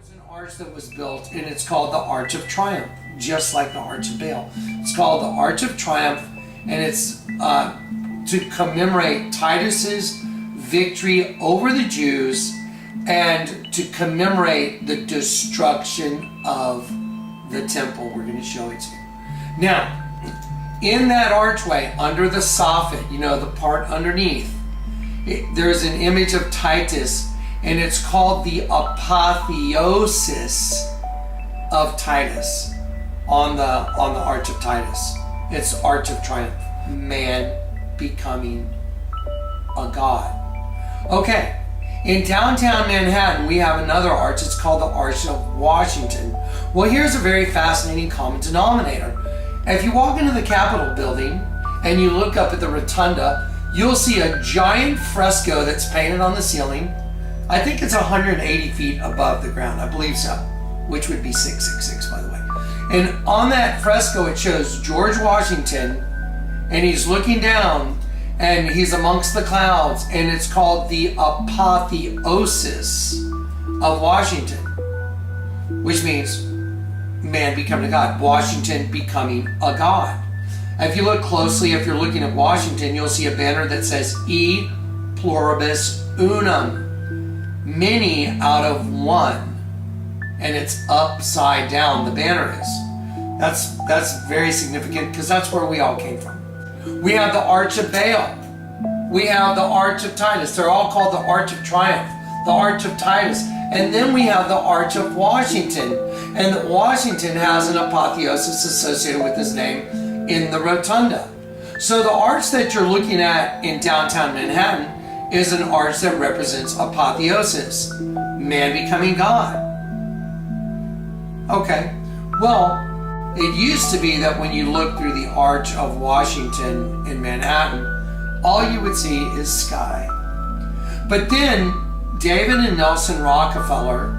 There's an arch that was built, and it's called the Arch of Triumph, just like the Arch of Baal. It's called the Arch of Triumph, and it's to commemorate Titus's victory over the Jews and to commemorate the destruction of the temple. We're going to show it to you. Now, in that archway, under the soffit, you know, the part underneath, there's an image of Titus, and it's called the apotheosis of Titus on the Arch of Titus. It's Arch of Triumph, man becoming a god. Okay, in downtown Manhattan, we have another arch. It's called the Arch of Washington. Well, here's a very fascinating common denominator. If you walk into the Capitol building and you look up at the rotunda, you'll see a giant fresco that's painted on the ceiling. I think it's 180 feet above the ground. I believe so, which would be 666, by the way. And on that fresco, it shows George Washington, and he's looking down, and he's amongst the clouds, and it's called the apotheosis of Washington, which means man becoming a god, Washington becoming a god. If you look closely, if you're looking at Washington, you'll see a banner that says E pluribus unum, many out of one, and it's upside down, the banner is. That's very significant because that's where we all came from. We have the Arch of Baal. We have the Arch of Titus. They're all called the Arch of Triumph, the Arch of Titus. And then we have the Arch of Washington. And Washington has an apotheosis associated with his name in the rotunda. So the arch that you're looking at in downtown Manhattan is an arch that represents apotheosis, man becoming God. Okay, well, it used to be that when you look through the Arch of Washington in Manhattan, all you would see is sky. But then David and Nelson Rockefeller,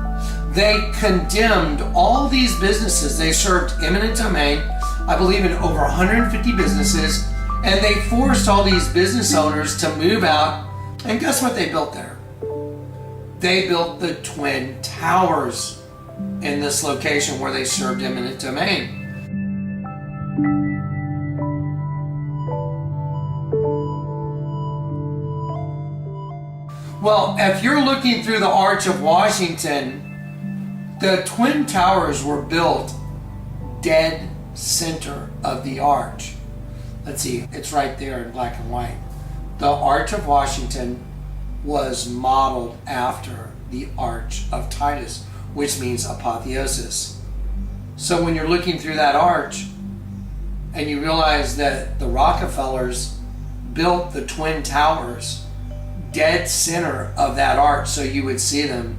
they condemned all these businesses. They served eminent domain, I believe in over 150 businesses, and they forced all these business owners to move out. And guess what they built there? They built the Twin Towers in this location where they served eminent domain. Well, if you're looking through the Arch of Washington, the Twin Towers were built dead center of the arch. Let's see, it's right there in black and white. The Arch of Washington was modeled after the Arch of Titus, which means apotheosis. So when you're looking through that arch and you realize that the Rockefellers built the Twin Towers dead center of that arch so you would see them,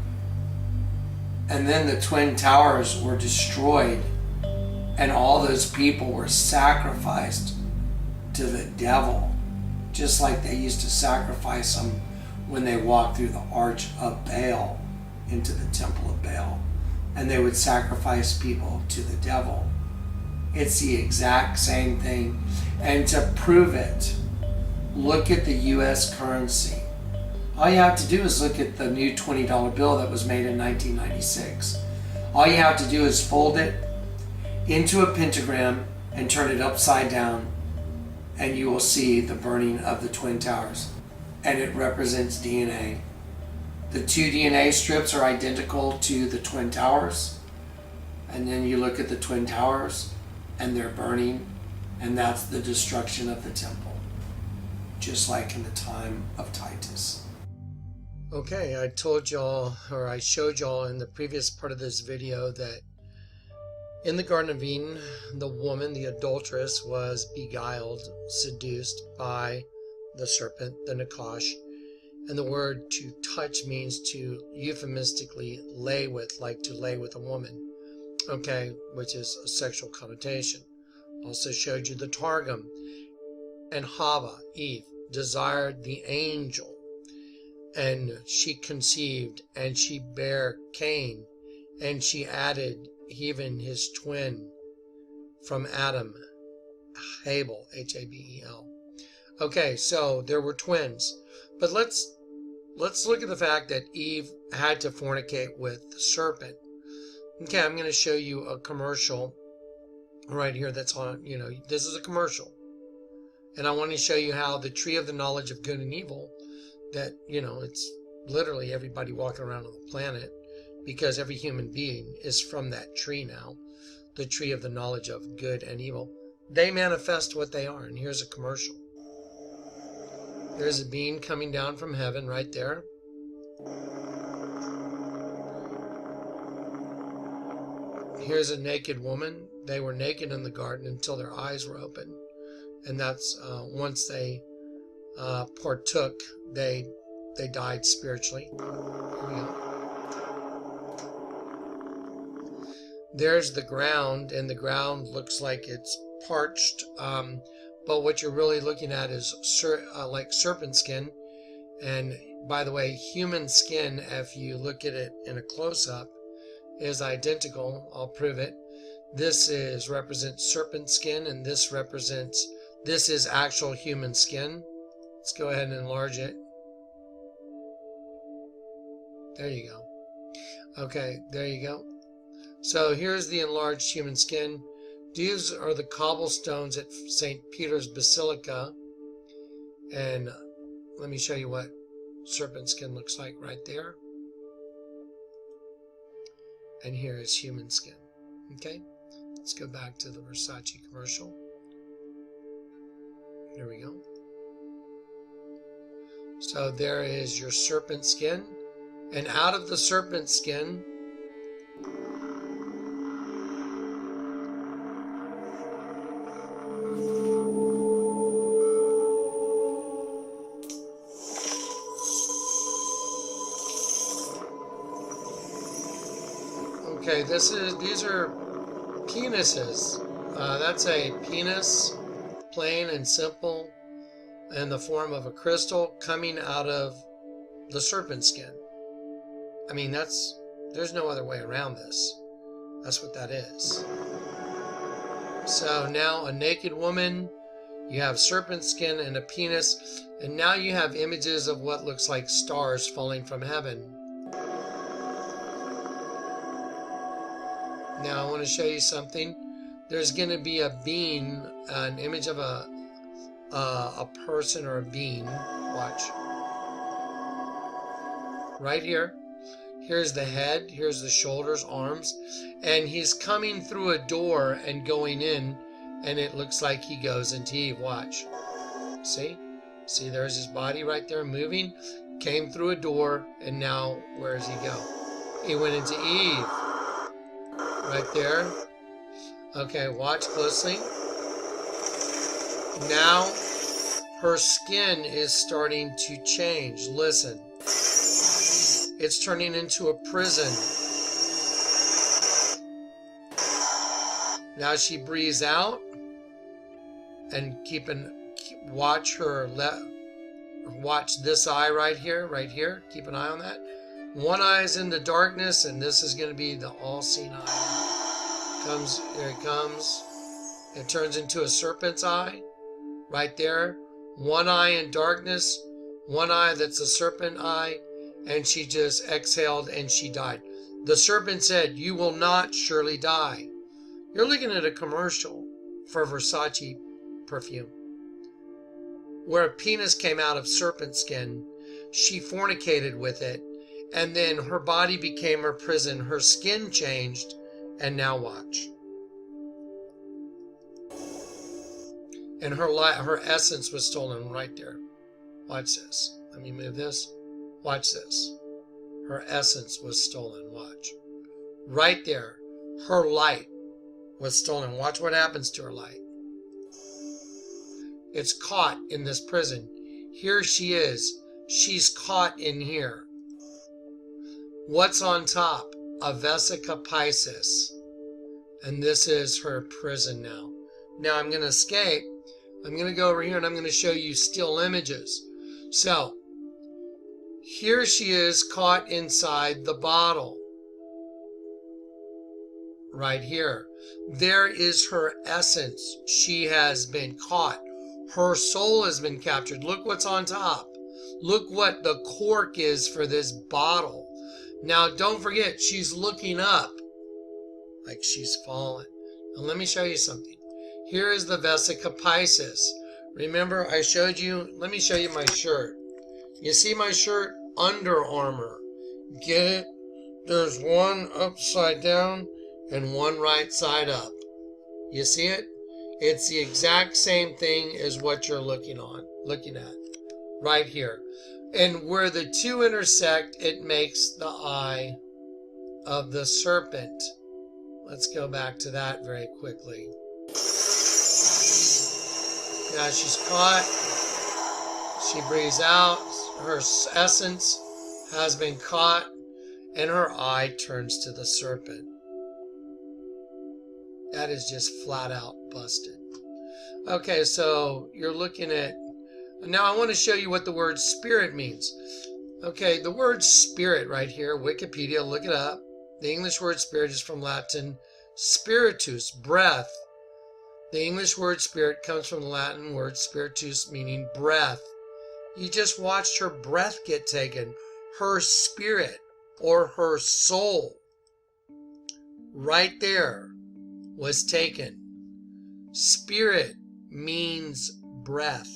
and then the Twin Towers were destroyed and all those people were sacrificed to the devil, just like they used to sacrifice them when they walked through the Arch of Baal into the Temple of Baal, and they would sacrifice people to the devil. It's the exact same thing. And to prove it, look at the US currency. All you have to do is look at the new $20 bill that was made in 1996. All you have to do is fold it into a pentagram and turn it upside down, and you will see the burning of the Twin Towers. And it represents DNA. The two DNA strips are identical to the Twin Towers. And then you look at the Twin Towers and they're burning, and that's the destruction of the temple, just like in the time of Titus. Okay, I told y'all, or I showed y'all in the previous part of this video, that in the Garden of Eden, the woman, the adulteress, was beguiled, seduced by the serpent, the Nakash. And the word to touch means to euphemistically lay with, like to lay with a woman, okay, which is a sexual connotation. Also showed you the Targum. And Hava, Eve, desired the angel, and she conceived, and she bare Cain, and she added even his twin from Adam, Abel, Habel. Okay, so there were twins. But let's look at the fact that Eve had to fornicate with the serpent. Okay, I'm going to show you a commercial right here that's on, this is a commercial. And I want to show you how the tree of the knowledge of good and evil, that, it's literally everybody walking around on the planet, because every human being is from that tree now, the tree of the knowledge of good and evil. They manifest what they are. And here's a commercial. There's a being coming down from heaven right there. Here's a naked woman. They were naked in the garden until their eyes were open. And that's once they partook, they died spiritually. Here we go. There's the ground, and the ground looks like it's parched. But what you're really looking at is like serpent skin. And by the way, human skin, if you look at it in a close-up, is identical. I'll prove it. This represents serpent skin, and this is actual human skin. Let's go ahead and enlarge it. There you go. Okay, there you go. So here's the enlarged human skin. These are the cobblestones at St. Peter's Basilica. And let me show you what serpent skin looks like right there. And here is human skin. Okay, let's go back to the Versace commercial. Here we go. So there is your serpent skin. And out of the serpent skin, okay, these are penises. That's a penis, plain and simple, in the form of a crystal coming out of the serpent skin. I mean, there's no other way around this. That's what that is. So now a naked woman, you have serpent skin and a penis, and now you have images of what looks like stars falling from heaven. Now I want to show you something. There's going to be a being, an image of a person or a being. Watch. Right here. Here's the head, here's the shoulders, arms, and he's coming through a door and going in, and it looks like he goes into Eve. Watch. See? See, there's his body right there moving, came through a door, and now where does he go? He went into Eve. Right there. Okay, watch closely. Now, her skin is starting to change. Listen. It's turning into a prison. Now she breathes out, and watch this eye right here. Keep an eye on that. One eye is in the darkness, and this is going to be the all-seeing eye. Here it comes. It turns into a serpent's eye, right there. One eye in darkness, one eye that's a serpent eye, and she just exhaled and she died. The serpent said, "You will not surely die." You're looking at a commercial for Versace perfume, where a penis came out of serpent skin. She fornicated with it, and then her body became her prison. Her skin changed, and now watch. And her essence was stolen right there. Watch this. Let me move this. Watch this. Her essence was stolen. Watch. Right there. Her light was stolen. Watch what happens to her light. It's caught in this prison. Here she is. She's caught in here. What's on top? A vesica piscis. And this is her prison now. Now I'm going to escape. I'm going to go over here and I'm going to show you still images. So, here she is caught inside the bottle. Right here. There is her essence. She has been caught. Her soul has been captured. Look what's on top. Look what the cork is for this bottle. Now, don't forget, she's looking up. like she's fallen. Now let me show you something. Here is the vesica piscis. Remember I showed you, let me show you my shirt. You see my shirt? Under Armour. Get it? There's one upside down and one right side up. You see it? It's the exact same thing as what you're looking at right here. And where the two intersect, it makes the eye of the serpent. Let's go back to that very quickly. Yeah, she's caught. She breathes out. Her essence has been caught, and her eye turns to the serpent. That is just flat out busted. Okay, so you're looking at... Now I want to show you what the word spirit means. Okay, the word spirit right here, Wikipedia, look it up. The English word spirit is from Latin spiritus, breath. The English word spirit comes from the Latin word spiritus, meaning breath. You just watched her breath get taken. Her spirit or her soul right there was taken. Spirit means breath.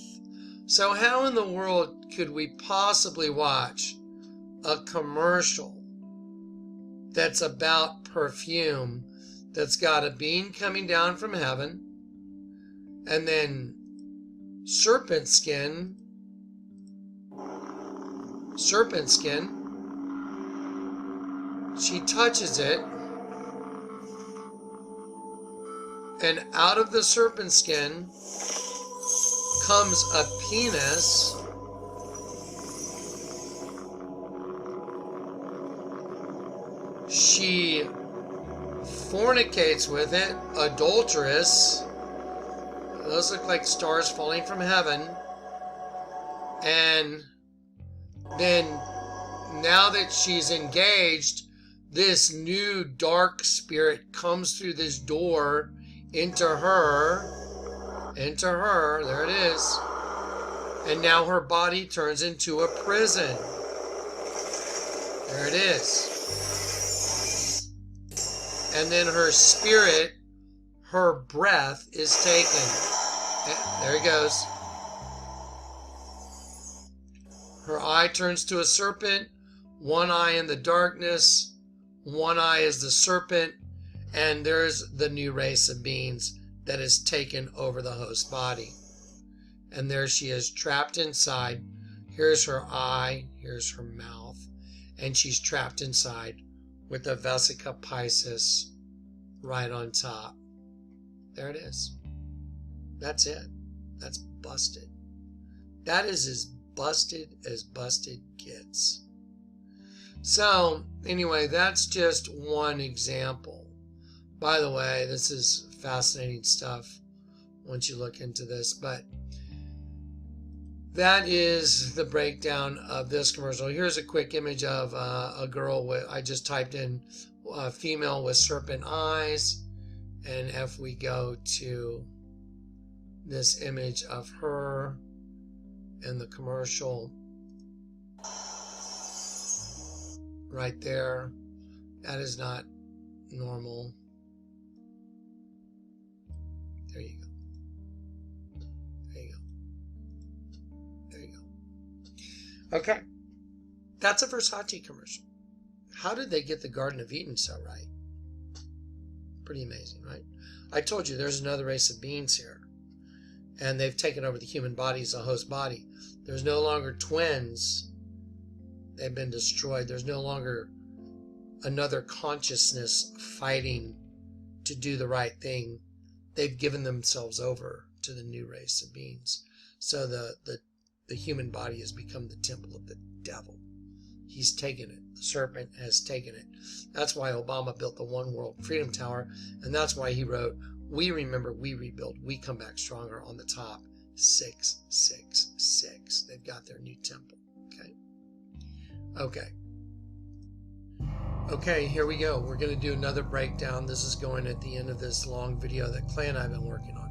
So how in the world could we possibly watch a commercial that's about perfume that's got a being coming down from heaven and then serpent skin, she touches it, and out of the serpent skin comes a penis, she fornicates with it, adulteress. Those look like stars falling from heaven. And then now that she's engaged, this new dark spirit comes through this door into her, there it is. And now her body turns into a prison. There it is. And then her spirit, her breath is taken. There it goes. Her eye turns to a serpent, one eye in the darkness, one eye is the serpent, and there's the new race of beings that is taken over the host body. And there she is trapped inside. Here's her eye, here's her mouth, and she's trapped inside with the vesica piscis right on top. There it is. That's it. That's busted. That is as busted gets. So anyway, that's just one example. By the way, this is fascinating stuff once you look into this, but that is the breakdown of this commercial. Here's a quick image of a girl with, I just typed in female with serpent eyes, and if we go to this image of her in the commercial right there, that is not normal. There you go. There you go. There you go. Okay. That's a Versace commercial. How did they get the Garden of Eden so right? Pretty amazing, right? I told you there's another race of beings here. And they've taken over the human body as a host body. There's no longer twins. They've been destroyed. There's no longer another consciousness fighting to do the right thing. They've given themselves over to the new race of beings. So the human body has become the temple of the devil. He's taken it. The serpent has taken it. That's why Obama built the One World Freedom Tower, and that's why he wrote, "We remember, we rebuild, we come back stronger" on the top. 666. They've got their new temple. Okay, here we go. We're going to do another breakdown. This is going at the end of this long video that Clay and I have been working on.